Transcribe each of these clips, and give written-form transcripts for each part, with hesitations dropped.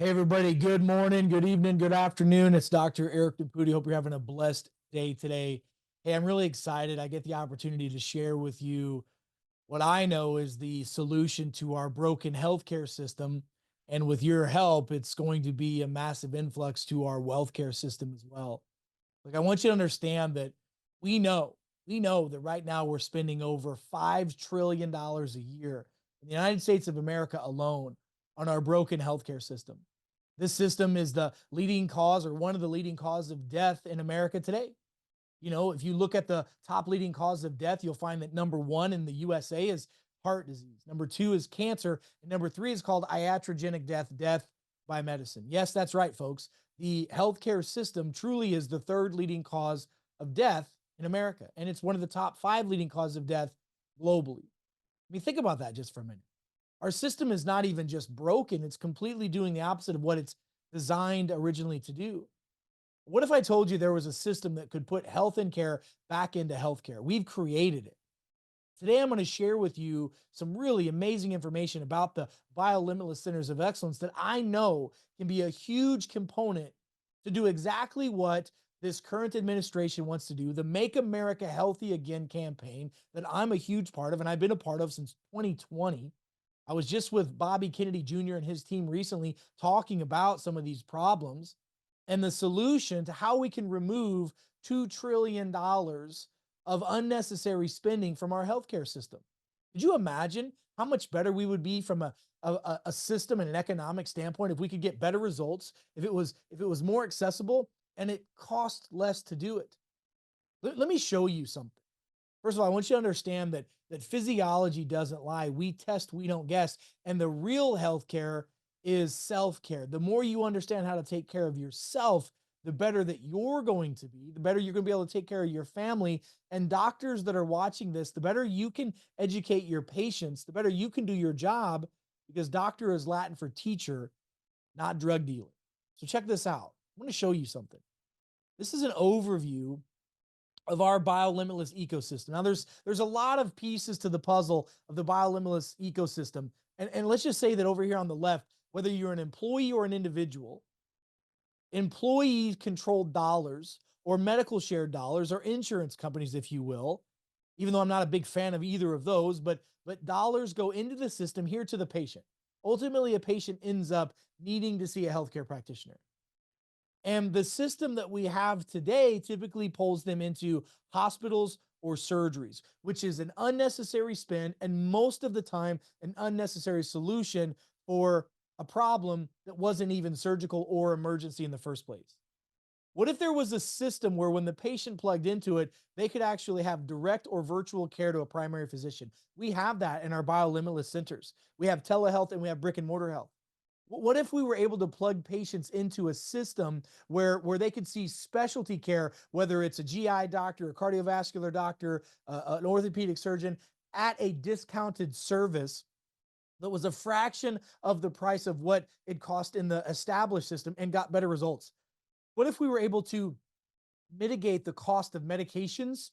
Hey, everybody. Good morning, good evening, good afternoon. It's Dr. Eric Nepute. Hope you're having a blessed day today. Hey, I'm really excited. I get the opportunity to share with you what I know is the solution to our broken healthcare system. And with your help, it's going to be a massive influx to our wealth care system as well. Like, I want you to understand that we know, we know that right now we're spending over $5 trillion a year in the United States of America alone on our broken healthcare system. This system is the leading cause or one of the leading causes of death in America today. You know, if you look at the top leading cause of death, you'll find that number one in the USA is heart disease. Number two is cancer. And number three is called iatrogenic death, death by medicine. Yes, that's right, folks. The healthcare system truly is the third leading cause of death in America. And it's one of the top five leading causes of death globally. I mean, think about that just for a minute. Our system is not even just broken, it's completely doing the opposite of what it's designed originally to do. What if I told you there was a system that could put health and care back into healthcare? We've created it. Today, I'm going to share with you some really amazing information about the Biolimitless Centers of Excellence that I know can be a huge component to do exactly what this current administration wants to do, the Make America Healthy Again campaign that I'm a huge part of, and I've been a part of since 2020. I was just with Bobby Kennedy Jr. and his team recently talking about some of these problems and the solution to how we can remove $2 trillion of unnecessary spending from our healthcare system. Could you imagine how much better we would be from a system and an economic standpoint if we could get better results, if it was more accessible and it cost less to do it? Let me show you something. First of all, I want you to understand that physiology doesn't lie. We test, we don't guess. And the real healthcare is self-care. The more you understand how to take care of yourself, the better that you're going to be, the better you're going to be able to take care of your family. And doctors that are watching this, the better you can educate your patients, the better you can do your job, because doctor is Latin for teacher, not drug dealer. So check this out. I'm going to show you something. This is an overview of our biolimitless ecosystem. Now, there's a lot of pieces to the puzzle of the biolimitless ecosystem. And let's just say that over here on the left, whether you're an employee or an individual, employee controlled dollars or medical shared dollars or insurance companies, if you will, even though I'm not a big fan of either of those, but dollars go into the system here to the patient. Ultimately, a patient ends up needing to see a healthcare practitioner. And the system that we have today typically pulls them into hospitals or surgeries, which is an unnecessary spend and most of the time an unnecessary solution for a problem that wasn't even surgical or emergency in the first place. What if there was a system where when the patient plugged into it, they could actually have direct or virtual care to a primary physician? We have that in our biolimitless centers. We have telehealth and we have brick and mortar health. What if we were able to plug patients into a system where they could see specialty care, whether it's a GI doctor, a cardiovascular doctor, an orthopedic surgeon, at a discounted service that was a fraction of the price of what it cost in the established system and got better results? What if we were able to mitigate the cost of medications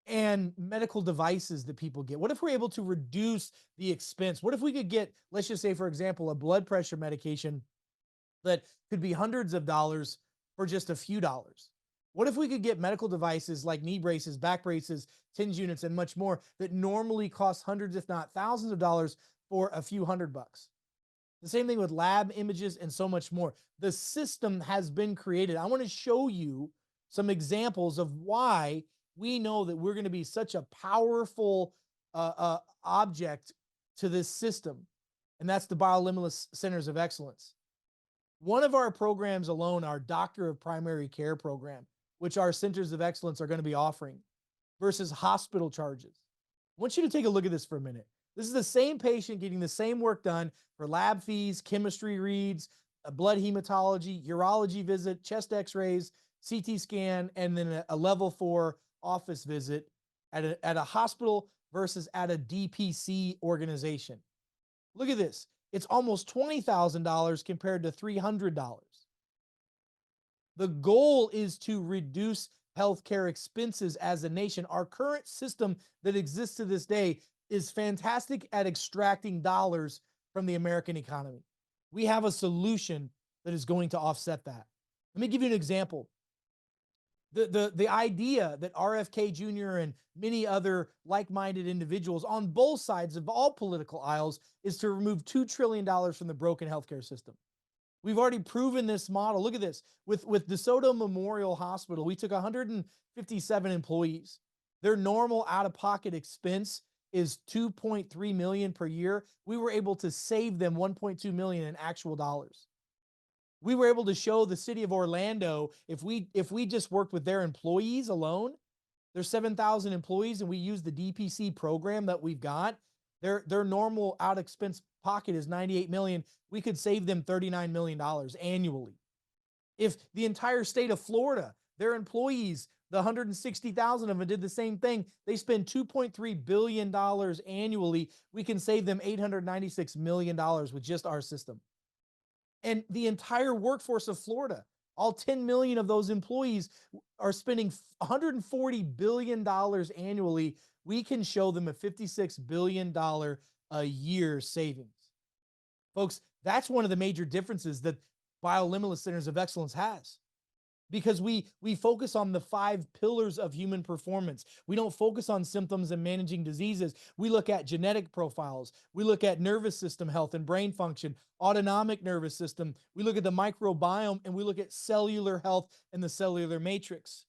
and medical devices that people get? What if we're able to reduce the expense? What if we could get, let's just say, for example, a blood pressure medication that could be hundreds of dollars for just a few dollars? What if we could get medical devices like knee braces, back braces, TINS units, and much more that normally cost hundreds, if not thousands of dollars for a few $100? The same thing with lab images and so much more. The system has been created. I want to show you some examples of why we know that we're going to be such a powerful object to this system, and that's the Biolimitless Centers of Excellence. One of our programs alone, our Doctor of Primary Care program, which our Centers of Excellence are going to be offering, versus hospital charges. I want you to take a look at this for a minute. This is the same patient getting the same work done for lab fees, chemistry reads, a blood hematology, urology visit, chest x-rays, CT scan, and then a level 4 office visit at a hospital versus at a DPC organization. Look at this. It's almost $20,000 compared to $300. The goal is to reduce healthcare expenses as a nation. Our current system that exists to this day is fantastic at extracting dollars from the American economy. We have a solution that is going to offset that. Let me give you an example. The idea that RFK Jr. and many other like-minded individuals on both sides of all political aisles is to remove $2 trillion from the broken healthcare system. We've already proven this model. Look at this. With DeSoto Memorial Hospital, we took 157 employees. Their normal out-of-pocket expense is 2.3 million per year. We were able to save them 1.2 million in actual dollars. We were able to show the city of Orlando, if we just worked with their employees alone, there's 7,000 employees, and we use the DPC program that we've got. Their normal out expense pocket is 98 million. We could save them $39 million annually. If the entire state of Florida, their employees, the 160,000 of them did the same thing, they spend $2.3 billion annually. We can save them $896 million with just our system. And the entire workforce of Florida, all 10 million of those employees are spending $140 billion annually. We can show them a $56 billion a year savings. Folks, that's one of the major differences that Biolimitless Centers of Excellence has, because we focus on the 5 pillars of human performance. We don't focus on symptoms and managing diseases. We look at genetic profiles. We look at nervous system health and brain function, autonomic nervous system. We look at the microbiome, and we look at cellular health and the cellular matrix.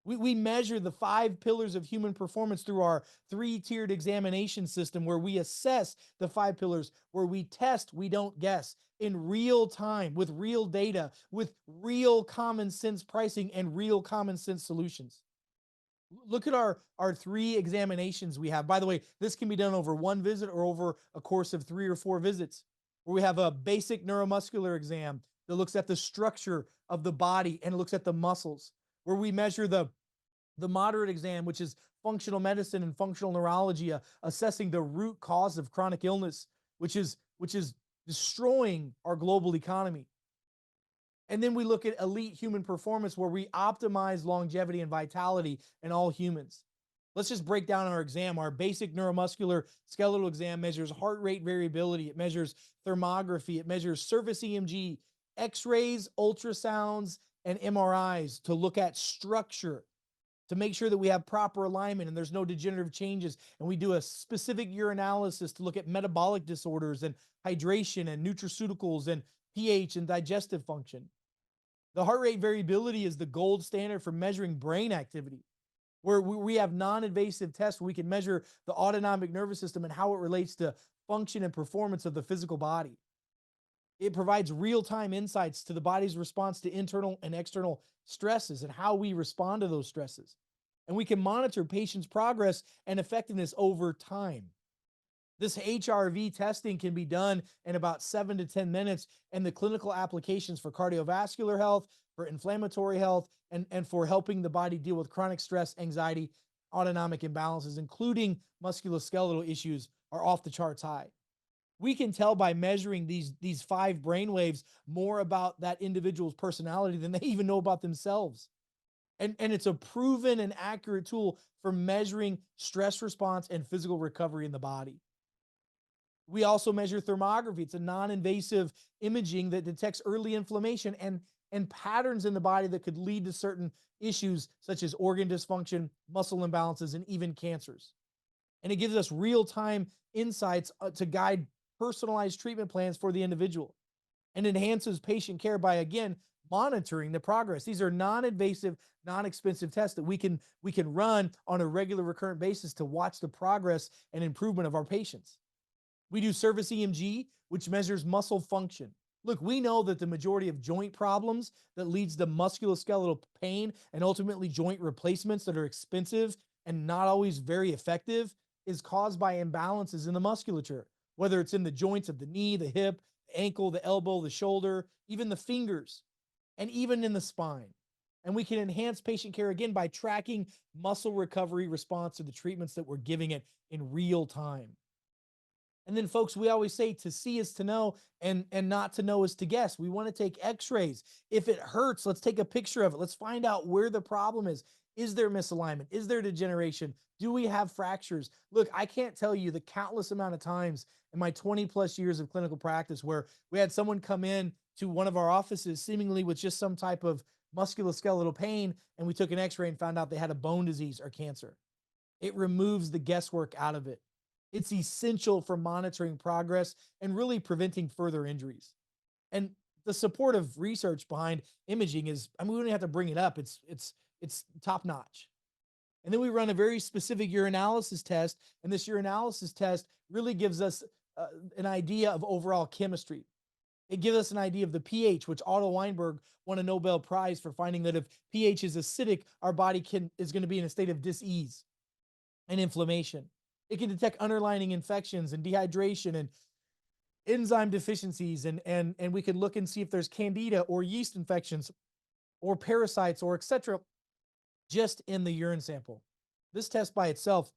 We measure the 5 pillars of human performance through our 3-tiered examination system, where we assess the 5 pillars, where we test, we don't guess, in real time, with real data, with real common sense pricing and real common sense solutions. Look at our 3 examinations we have. By the way, this can be done over 1 visit or over a course of 3 or 4 visits, where we have a basic neuromuscular exam that looks at the structure of the body and looks at the muscles, where we measure the moderate exam, which is functional medicine and functional neurology, assessing the root cause of chronic illness, which is destroying our global economy. And then we look at elite human performance, where we optimize longevity and vitality in all humans. Let's just break down our exam. Our basic neuromuscular skeletal exam measures heart rate variability. It measures thermography. It measures surface EMG, X-rays, ultrasounds, and MRIs to look at structure, to make sure that we have proper alignment and there's no degenerative changes. And we do a specific urinalysis to look at metabolic disorders and hydration and nutraceuticals and pH and digestive function. The heart rate variability is the gold standard for measuring brain activity, where we have non-invasive tests where we can measure the autonomic nervous system and how it relates to function and performance of the physical body. It provides real-time insights to the body's response to internal and external stresses and how we respond to those stresses. And we can monitor patients' progress and effectiveness over time. This HRV testing can be done in about 7 to 10 minutes, and the clinical applications for cardiovascular health, for inflammatory health, and for helping the body deal with chronic stress, anxiety, autonomic imbalances, including musculoskeletal issues, are off the charts high. We can tell by measuring these 5 brain waves more about that individual's personality than they even know about themselves. And it's a proven and accurate tool for measuring stress response and physical recovery in the body. We also measure thermography. It's a non-invasive imaging that detects early inflammation and patterns in the body that could lead to certain issues such as organ dysfunction, muscle imbalances, and even cancers. And it gives us real-time insights to guide personalized treatment plans for the individual, and enhances patient care by, again, monitoring the progress. These are non-invasive, non-expensive tests that we can run on a regular, recurrent basis to watch the progress and improvement of our patients. We do surface EMG, which measures muscle function. Look, we know that the majority of joint problems that leads to musculoskeletal pain and ultimately joint replacements that are expensive and not always very effective is caused by imbalances in the musculature, whether it's in the joints of the knee, the hip, the ankle, the elbow, the shoulder, even the fingers, and even in the spine. And we can enhance patient care, again, by tracking muscle recovery response to the treatments that we're giving it in real time. And then, folks, we always say to see is to know, and not to know is to guess. We want to take x-rays. If it hurts, let's take a picture of it. Let's find out where the problem is. Is there misalignment? Is there degeneration? Do we have fractures? Look, I can't tell you the countless amount of times in my 20 plus years of clinical practice where we had someone come in to one of our offices, seemingly with just some type of musculoskeletal pain, and we took an x-ray and found out they had a bone disease or cancer. It removes the guesswork out of it. It's essential for monitoring progress and really preventing further injuries. And the supportive research behind imaging is, I mean, we don't even have to bring it up. It's top notch. And then we run a very specific urinalysis test, and this urinalysis test really gives us an idea of overall chemistry. It gives us an idea of the pH, which Otto Weinberg won a Nobel Prize for finding that if pH is acidic, our body is going to be in a state of dis-ease and inflammation. It can detect underlying infections and dehydration and enzyme deficiencies, and we can look and see if there's candida or yeast infections or parasites or etc. just in the urine sample. This test by itself,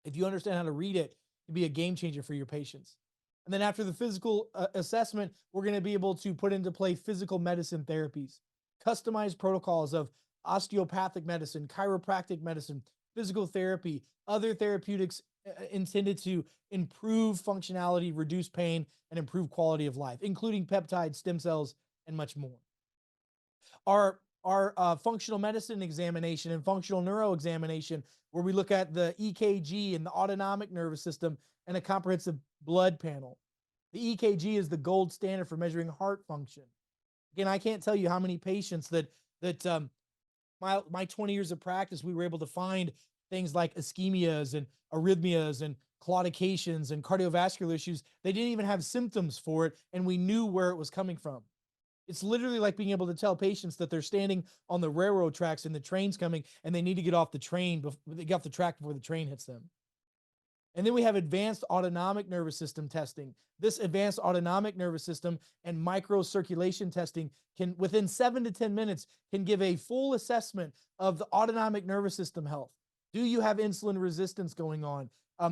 if you understand how to read it, can be a game changer for your patients. And then after the physical assessment, we're going to be able to put into play physical medicine therapies, customized protocols of osteopathic medicine, chiropractic medicine, physical therapy, other therapeutics intended to improve functionality, reduce pain, and improve quality of life, including peptides, stem cells, and much more. Our functional medicine examination and functional neuro examination, where we look at the EKG and the autonomic nervous system and a comprehensive blood panel. The EKG is the gold standard for measuring heart function. Again, I can't tell you how many patients that my 20 years of practice, we were able to find things like ischemias and arrhythmias and claudications and cardiovascular issues. They didn't even have symptoms for it, and we knew where it was coming from. It's literally like being able to tell patients that they're standing on the railroad tracks and the train's coming and they need to get off the train before they get off the track before the train hits them. And then we have advanced autonomic nervous system testing. This advanced autonomic nervous system and microcirculation testing can, within 7 to 10 minutes, can give a full assessment of the autonomic nervous system health. Do you have insulin resistance going on?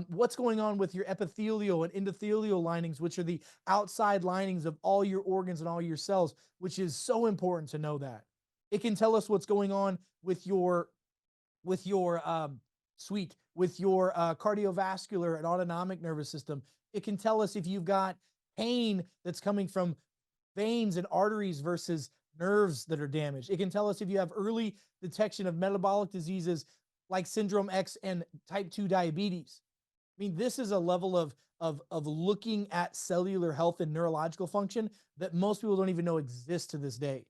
What's going on with your epithelial and endothelial linings, which are the outside linings of all your organs and all your cells, which is so important to know that. It can tell us what's going on with your cardiovascular and autonomic nervous system. It can tell us if you've got pain that's coming from veins and arteries versus nerves that are damaged. It can tell us if you have early detection of metabolic diseases like syndrome X and type 2 diabetes. I mean, this is a level of looking at cellular health and neurological function that most people don't even know exists to this day.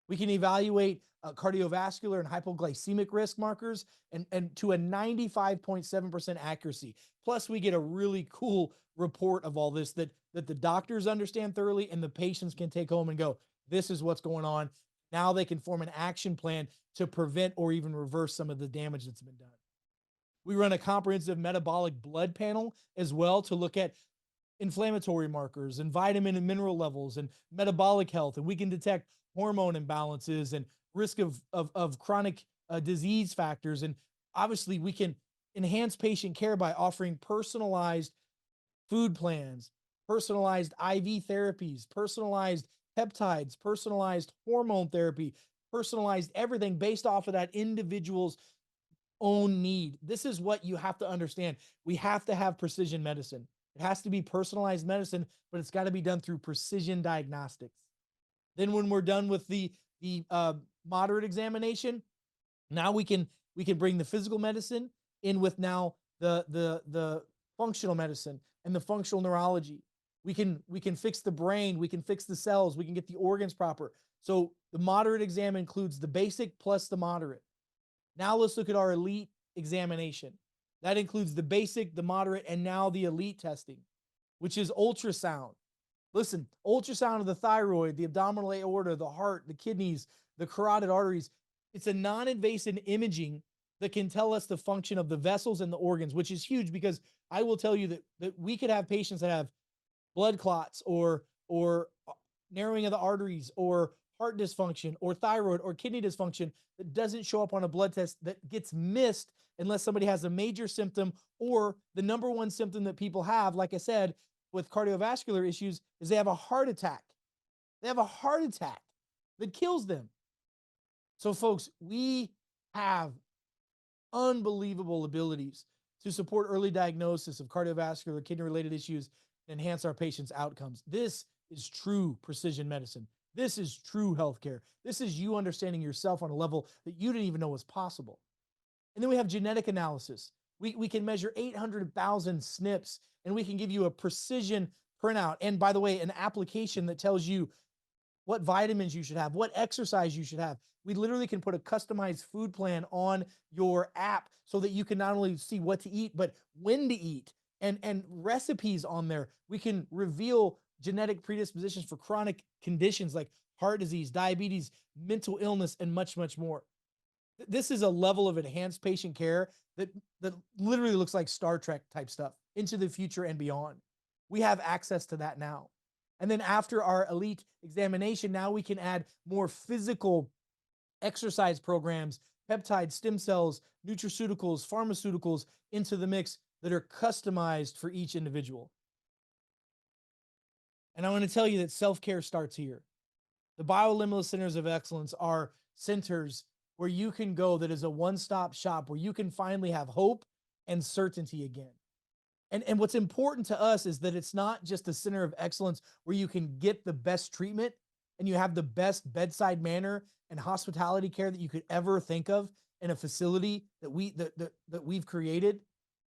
We can evaluate cardiovascular and hypoglycemic risk markers and to a 95.7% accuracy. Plus, we get a really cool report of all this that the doctors understand thoroughly and the patients can take home and go, this is what's going on. Now they can form an action plan to prevent or even reverse some of the damage that's been done. We run a comprehensive metabolic blood panel as well to look at inflammatory markers and vitamin and mineral levels and metabolic health. And we can detect hormone imbalances and risk of chronic disease factors. And obviously we can enhance patient care by offering personalized food plans, personalized IV therapies, personalized peptides, personalized hormone therapy, personalized everything based off of that individual's own need. This is what you have to understand. We have to have precision medicine. It has to be personalized medicine, but it's got to be done through precision diagnostics. Then when we're done with the moderate examination, now we can bring the physical medicine in with now the functional medicine and the functional neurology. We can fix the brain, we can fix the cells, we can get the organs proper. So the moderate exam includes the basic plus the moderate. Now let's look at our elite examination. That includes the basic, the moderate, and now the elite testing, which is ultrasound. Listen, ultrasound of the thyroid, the abdominal aorta, the heart, the kidneys, the carotid arteries. It's a non-invasive imaging that can tell us the function of the vessels and the organs, which is huge because I will tell you that we could have patients that have blood clots or narrowing of the arteries or heart dysfunction or thyroid or kidney dysfunction that doesn't show up on a blood test, that gets missed unless somebody has a major symptom, or the number one symptom that people have, like I said, with cardiovascular issues, is they have a heart attack. They have a heart attack that kills them. So folks, we have unbelievable abilities to support early diagnosis of cardiovascular, kidney-related issues and enhance our patients' outcomes. This is true precision medicine. This is true healthcare. This is you understanding yourself on a level that you didn't even know was possible. And then we have genetic analysis. We can measure 800,000 SNPs and we can give you a precision printout. And by the way, an application that tells you what vitamins you should have, what exercise you should have. We literally can put a customized food plan on your app so that you can not only see what to eat, but when to eat and recipes on there. We can reveal genetic predispositions for chronic conditions like heart disease, diabetes, mental illness, and much, much more. This is a level of enhanced patient care that literally looks like Star Trek type stuff into the future and beyond. We have access to that now. And then after our elite examination, now we can add more physical exercise programs, peptide stem cells, nutraceuticals, pharmaceuticals into the mix that are customized for each individual. And I want to tell you that self-care starts here. The Biolimitless Centers of Excellence are centers where you can go that is a one-stop shop where you can finally have hope and certainty again. And what's important to us is that it's not just a center of excellence where you can get the best treatment and you have the best bedside manner and hospitality care that you could ever think of in a facility that we've created,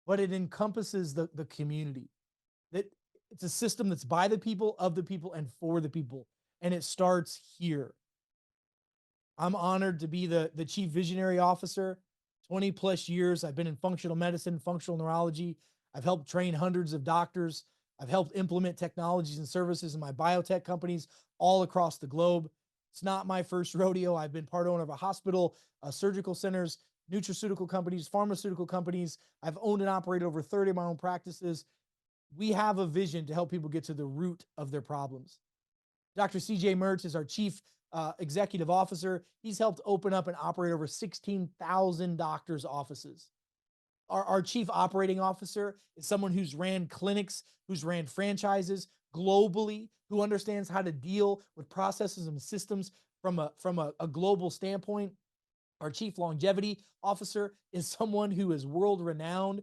but it encompasses the community. That it's a system that's by the people, of the people, and for the people. And it starts here. I'm honored to be the chief visionary officer. 20 plus years. I've been in functional medicine, functional neurology. I've helped train hundreds of doctors. I've helped implement technologies and services in my biotech companies all across the globe. It's not my first rodeo. I've been part owner of a hospital, surgical centers, nutraceutical companies, pharmaceutical companies. I've owned and operated over 30 of my own practices. We have a vision to help people get to the root of their problems. Dr. CJ Mertz is our chief executive officer. He's helped open up and operate over 16,000 doctors' offices. Our chief operating officer is someone who's ran clinics, who's ran franchises globally, who understands how to deal with processes and systems from a global standpoint. Our chief longevity officer is someone who is world renowned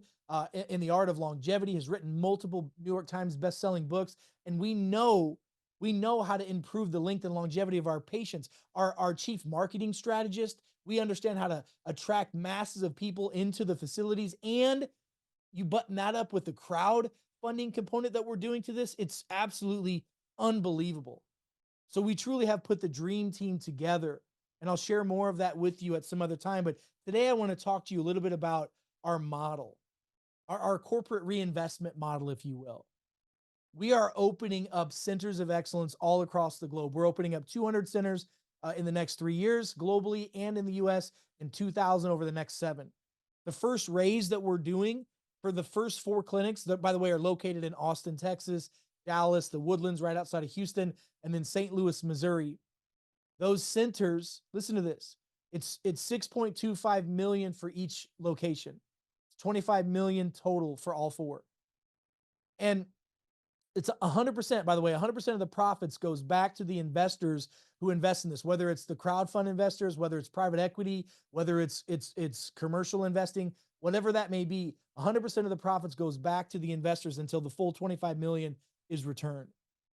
in the art of longevity, has written multiple New York Times best-selling books, and we know how to improve the length and longevity of our patients. Our chief marketing strategist, we understand how to attract masses of people into the facilities, and you button that up with the crowdfunding component that we're doing to this. It's absolutely unbelievable. So we truly have put the dream team together, and I'll share more of that with you at some other time. But today I want to talk to you a little bit about our model, our corporate reinvestment model, if you will. We are opening up centers of excellence all across the globe. We're opening up 200 centers in the next 3 years globally and in the US, and 2,000 over the next 7. The first raise that we're doing for the first 4 clinics that, by the way, are located in Austin, Texas, Dallas, the Woodlands right outside of Houston, and then St. Louis, Missouri. Those centers, listen to this, it's 6.25 million for each location. It's 25 million total for all 4. And it's 100%, by the way, 100% of the profits goes back to the investors who invest in this, whether it's the crowdfund investors, whether it's private equity, whether it's commercial investing, whatever that may be. 100% of the profits goes back to the investors until the full 25 million is returned.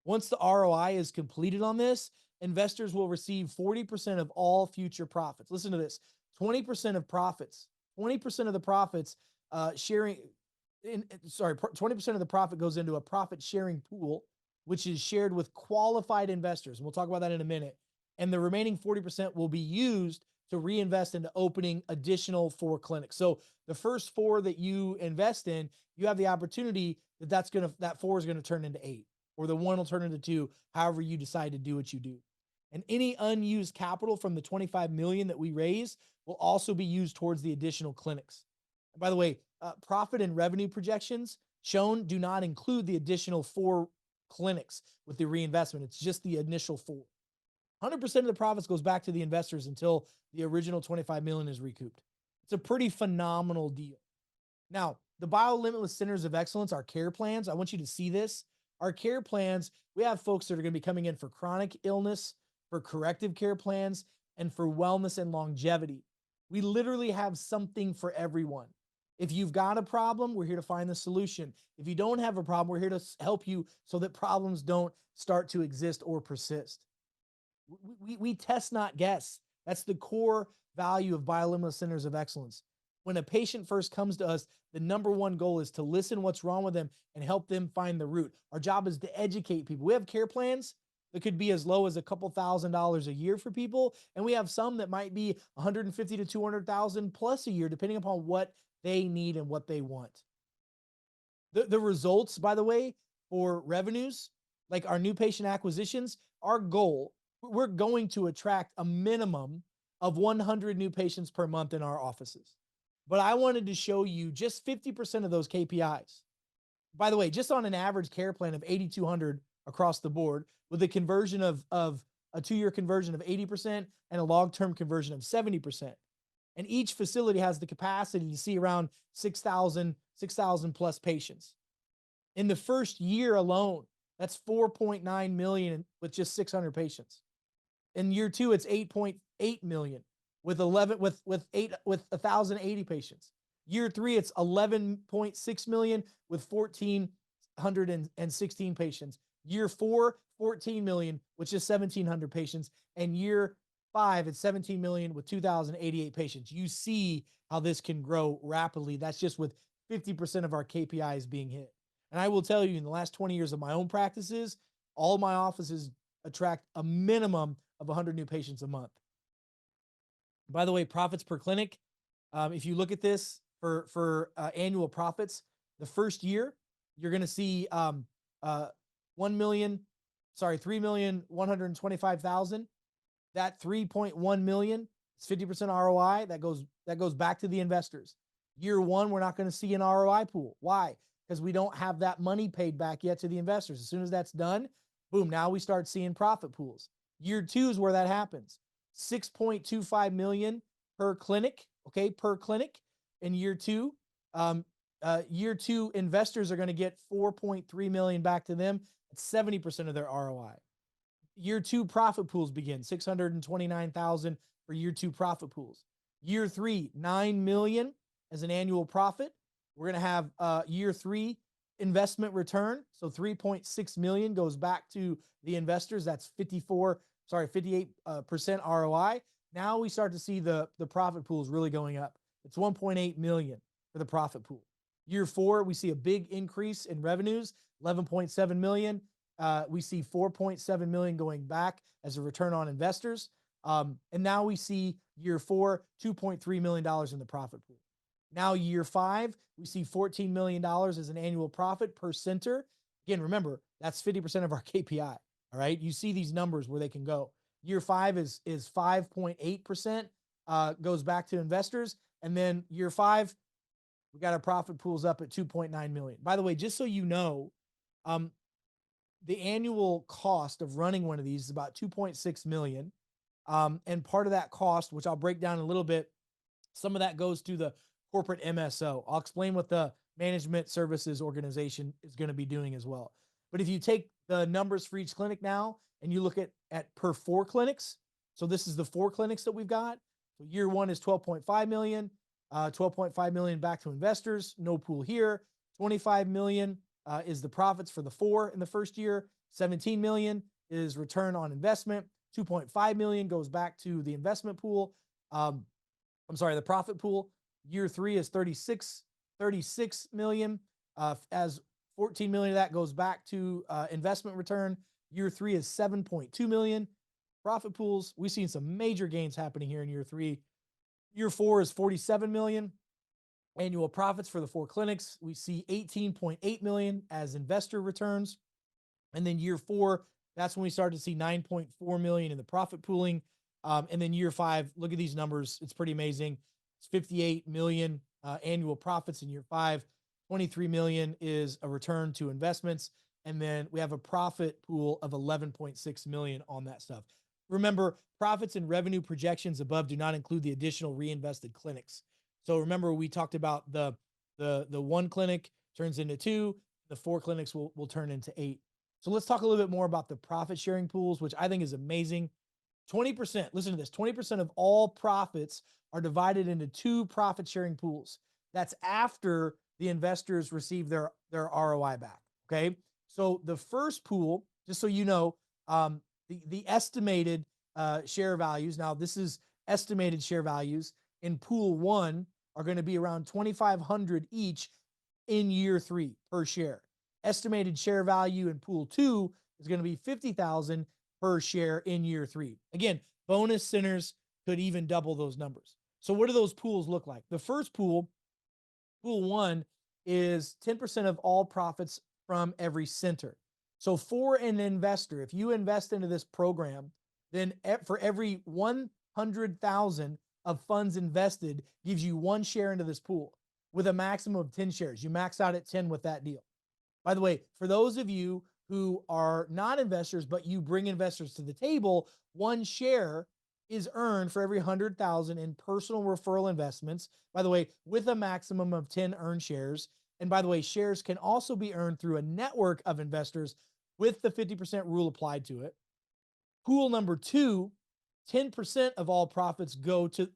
Once the ROI is completed on this, investors will receive 40% of all future profits. Listen to this: 20% of profits, 20% of the profits sharing. 20% of the profit goes into a profit sharing pool, which is shared with qualified investors. And we'll talk about that in a minute. And the remaining 40% will be used to reinvest into opening additional 4 clinics. So the first 4 that you invest in, you have the opportunity that 4 is going to turn into 8, or the 1 will turn into 2, however you decide to do what you do. And any unused capital from the 25 million that we raise will also be used towards the additional clinics. And by the way, profit and revenue projections shown do not include the additional 4 clinics with the reinvestment. It's just the initial 4. 100% of the profits goes back to the investors until the original 25 million is recouped. It's a pretty phenomenal deal. Now, the Biolimitless Centers of Excellence, our care plans, I want you to see this. Our care plans, we have folks that are going to be coming in for chronic illness, for corrective care plans, and for wellness and longevity. We literally have something for everyone. If you've got a problem, we're here to find the solution. If you don't have a problem, we're here to help you so that problems don't start to exist or persist. We test, not guess. That's the core value of Biolimitless Centers of Excellence. When a patient first comes to us, the number one goal is to listen what's wrong with them and help them find the root. Our job is to educate people. We have care plans that could be as low as a couple $1,000s a year for people, and we have some that might be 150 to 200,000 plus a year, depending upon what they need and what they want. The results, by the way, for revenues, like our new patient acquisitions, our goal, we're going to attract a minimum of 100 new patients per month in our offices. But I wanted to show you just 50% of those KPIs. By the way, just on an average care plan of 8,200 across the board, with a conversion of a 2-year conversion of 80% and a long-term conversion of 70%. And each facility has the capacity to see around 6,000 plus patients. In the first year alone, that's 4.9 million with just 600 patients. In year 2, it's 8.8 million with 1,080 patients. Year 3, it's 11.6 million with 1,416 patients. Year 4, 14 million with just 1,700 patients. And year 5, it's 17 million with 2,088 patients. You see how this can grow rapidly. That's just with 50% of our KPIs being hit. And I will tell you, in the last 20 years of my own practices, all my offices attract a minimum of 100 new patients a month. By the way, profits per clinic, if you look at this for annual profits, the first year, you're going to see 3,125,000. That 3.1 million is 50% ROI. That goes back to the investors. Year 1, we're not going to see an ROI pool. Why? Because we don't have that money paid back yet to the investors. As soon as that's done, boom, now we start seeing profit pools. Year 2 is where that happens. 6.25 million per clinic, okay, per clinic in year 2. Year 2 investors are going to get 4.3 million back to them. It's 70% of their ROI. Year 2 profit pools begin, 629,000 for year 2 profit pools. Year 3, 9 million as an annual profit. We're going to have year 3 investment return. So 3.6 million goes back to the investors. That's 58% ROI. Now we start to see the profit pools really going up. It's 1.8 million for the profit pool. Year 4, we see a big increase in revenues, 11.7 million. We see 4.7 million going back as a return on investors. And now we see year 4, $2.3 million in the profit pool. Now year 5, we see $14 million as an annual profit per center. Again, remember, that's 50% of our KPI. All right. You see these numbers where they can go. Year 5 is 5.8%, goes back to investors. And then year 5, we got our profit pools up at 2.9 million. By the way, just so you know, the annual cost of running one of these is about 2.6 million. And part of that cost, which I'll break down a little bit, some of that goes to the corporate MSO. I'll explain what the management services organization is going to be doing as well. But if you take the numbers for each clinic now and you look at per 4 clinics, so this is the 4 clinics that we've got. So year 1 is 12.5 million, 12.5 million back to investors, no pool here. 25 million is the profits for the 4 in the first year. 17 million is return on investment. 2.5 million goes back to the investment pool. The profit pool. Year 3 is 36 million. As 14 million of that goes back to investment return. Year 3 is 7.2 million. Profit pools, we've seen some major gains happening here in year 3. Year 4 is 47 million. Annual profits for the 4 clinics. We see 18.8 million as investor returns. And then year 4, that's when we start to see 9.4 million in the profit pooling. And then year 5, look at these numbers. It's pretty amazing. It's 58 million annual profits in year 5. 23 million is a return to investments. And then we have a profit pool of 11.6 million on that stuff. Remember, profits and revenue projections above do not include the additional reinvested clinics. So remember, we talked about the 1 clinic turns into 2, the 4 clinics will turn into 8. So let's talk a little bit more about the profit sharing pools, which I think is amazing. 20%, listen to this, 20% of all profits are divided into 2 profit sharing pools. That's after the investors receive their ROI back. Okay. So the first pool, just so you know, the estimated share values. Now, this is estimated share values in pool one are going to be around 2,500 each in year 3 per share. Estimated share value in pool two is going to be 50,000 per share in year 3. Again, bonus centers could even double those numbers. So what do those pools look like? The first pool, pool one, is 10% of all profits from every center. So for an investor, if you invest into this program, then for every 100,000 of funds invested gives you 1 share into this pool with a maximum of 10 shares. You max out at 10 with that deal. By the way, for those of you who are not investors, but you bring investors to the table, 1 share is earned for every 100,000 in personal referral investments. By the way, with a maximum of 10 earned shares. And by the way, shares can also be earned through a network of investors with the 50% rule applied to it. Pool number two, 10% of all profits go to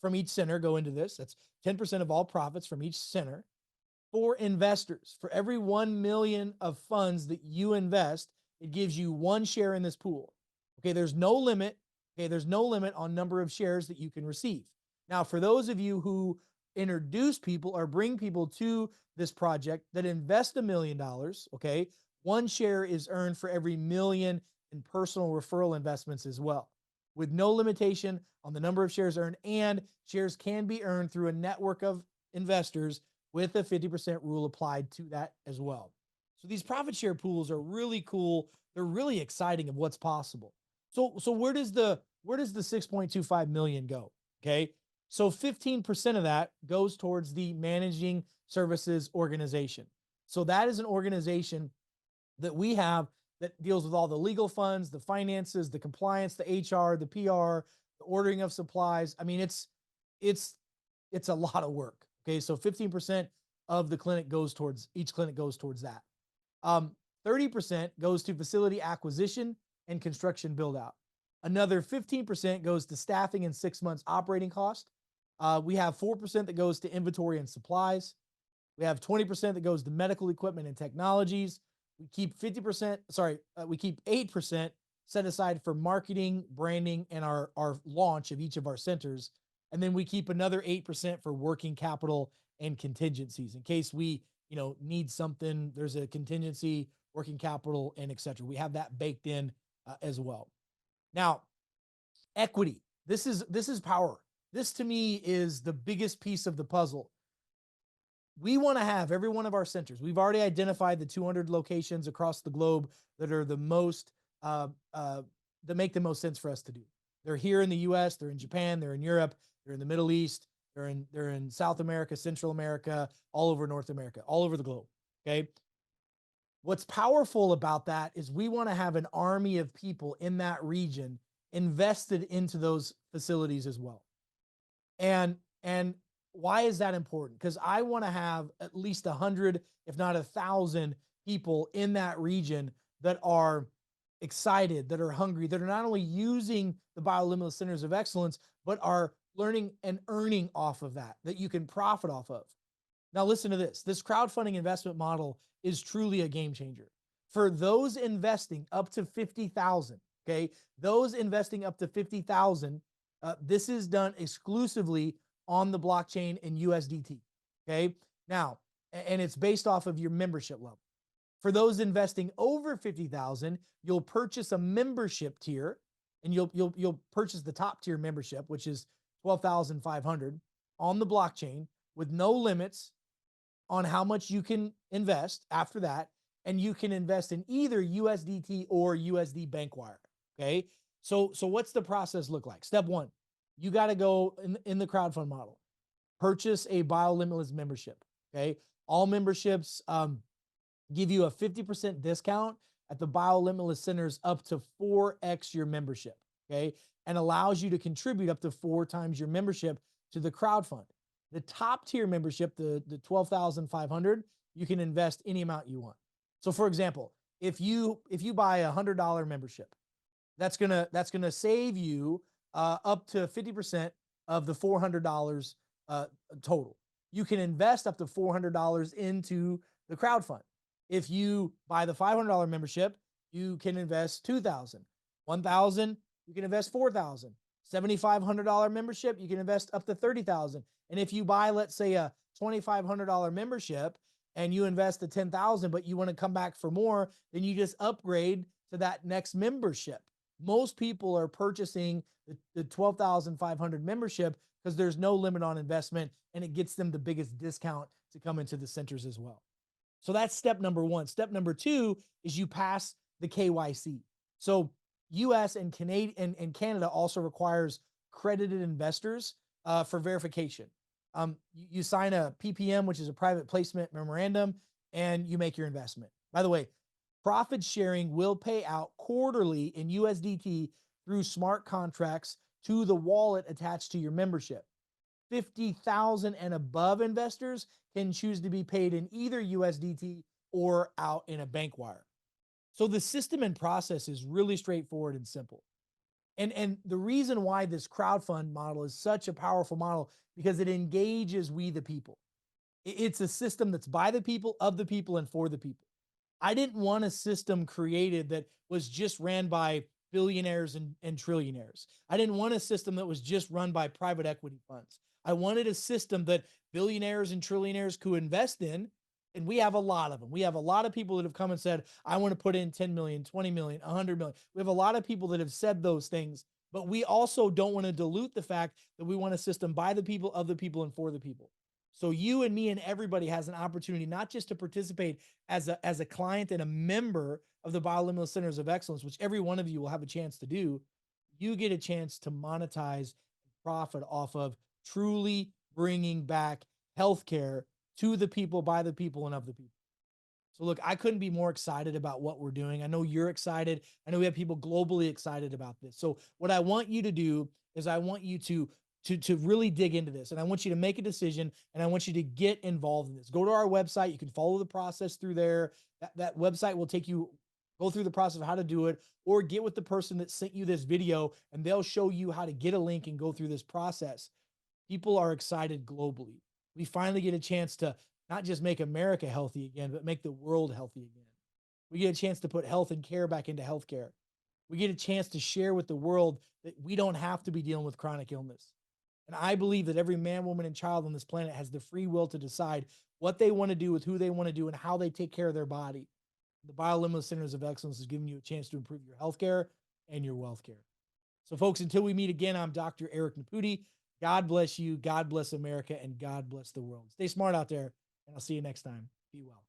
from each center go into this. That's 10% of all profits from each center. For investors, for every 1 million of funds that you invest, it gives you 1 share in this pool. Okay, there's no limit. Okay, there's no limit on number of shares that you can receive. Now, for those of you who introduce people or bring people to this project that invest $1 million, okay, 1 share is earned for every million in personal referral investments as well, with no limitation on the number of shares earned, and shares can be earned through a network of investors with a 50% rule applied to that as well. So these profit share pools are really cool. They're really exciting of what's possible. So where does the 6.25 million go? Okay. So 15% of that goes towards the managing services organization. So that is an organization that we have that deals with all the legal funds, the finances, the compliance, the HR, the PR, the ordering of supplies. I mean, it's a lot of work. Okay, so 15% of the clinic goes towards each clinic goes towards that. 30% goes to facility acquisition and construction build out. Another 15% goes to staffing and 6 months operating cost. We have 4% that goes to inventory and supplies. We have 20% that goes to medical equipment and technologies. We keep 50%, we keep 8% set aside for marketing, branding, and our launch of each of our centers. And then we keep another 8% for working capital and contingencies in case we, need something. There's a contingency, working capital, and et cetera. We have that baked in as well. Now, equity. This is power. This to me is the biggest piece of the puzzle. We want to have every one of our centers. We've already identified the 200 locations across the globe that are the most that make the most sense for us to do. They're here in the U.S., they're in Japan, they're in Europe, they're in the Middle East, they're in South America, Central America, all over North America, all over the globe. Okay. What's powerful about that is we want to have an army of people in that region invested into those facilities as well. And why is that important? Because I want to have at least 100, if not 1,000 people in that region that are excited, that are hungry, that are not only using the Biolimitless Centers of Excellence, but are learning and earning off of that you can profit off of. Now, listen to this. This crowdfunding investment model is truly a game changer. For those investing up to 50,000, okay, those investing up to 50,000, this is done exclusively on the blockchain in USDT, okay? Now, and it's based off of your membership level. For those investing over 50,000, you'll purchase a membership tier, and you'll purchase the top tier membership, which is 12,500 on the blockchain with no limits on how much you can invest after that. And you can invest in either USDT or USD Bankwire. Okay. So what's the process look like? Step one, you got to go in the crowdfund model, purchase a Biolimitless membership. Okay. All memberships give you a 50% discount at the Biolimitless centers up to 4x your membership. Okay. And allows you to contribute up to 4 times your membership to the crowdfund. The top tier membership, the 12,500, you can invest any amount you want. So for example, if you buy a $100 membership, that's gonna save you up to 50% of the $400 total. you can invest up to $400 into the crowd fund. If you buy the $500 membership, you can invest 2,000. 1,000, you can invest 4,000. $7,500 membership, you can invest up to 30,000. And if you buy, let's say, a $2,500 membership and you invest the 10,000, but you want to come back for more, then you just upgrade to that next membership. Most people are purchasing the 12,500 membership because there's no limit on investment, and it gets them the biggest discount to come into the centers as well. So that's step number one. Step number two is you pass the KYC. So US and Canada also requires credited investors for verification. You sign a PPM, which is a private placement memorandum, and you make your investment. By the way, profit sharing will pay out quarterly in USDT through smart contracts to the wallet attached to your membership. 50,000 and above investors can choose to be paid in either USDT or out in a bank wire. So the system and process is really straightforward and simple. And the reason why this crowdfund model is such a powerful model, because it engages we the people. It's a system that's by the people, of the people, and for the people. I didn't want a system created that was just ran by billionaires and trillionaires. I didn't want a system that was just run by private equity funds. I wanted a system that billionaires and trillionaires could invest in. And we have a lot of them. We have a lot of people that have come and said, I want to put in 10 million, 20 million, 100 million. We have a lot of people that have said those things, but we also don't want to dilute the fact that we want a system by the people, of the people, and for the people. So you and me and everybody has an opportunity not just to participate as a client and a member of the Biolimitless Centers of Excellence, which every one of you will have a chance to do. You get a chance to monetize profit off of truly bringing back healthcare to the people, by the people, and of the people. So look, I couldn't be more excited about what we're doing. I know you're excited. I know we have people globally excited about this. So what I want you to do is I want you to really dig into this, and I want you to make a decision, and I want you to get involved in this. Go to our website. You can follow the process through there. That website will take you, go through the process of how to do it, or get with the person that sent you this video, and they'll show you how to get a link and go through this process. People are excited globally. We finally get a chance to not just make America healthy again, but make the world healthy again. We get a chance to put health and care back into healthcare. We get a chance to share with the world that we don't have to be dealing with chronic illness. And I believe that every man, woman, and child on this planet has the free will to decide what they want to do with who they want to do and how they take care of their body. The Biolimitless Centers of Excellence is giving you a chance to improve your healthcare and your wealth care. So folks, until we meet again, I'm Dr. Eric Nepute. God bless you, God bless America, and God bless the world. Stay smart out there, and I'll see you next time. Be well.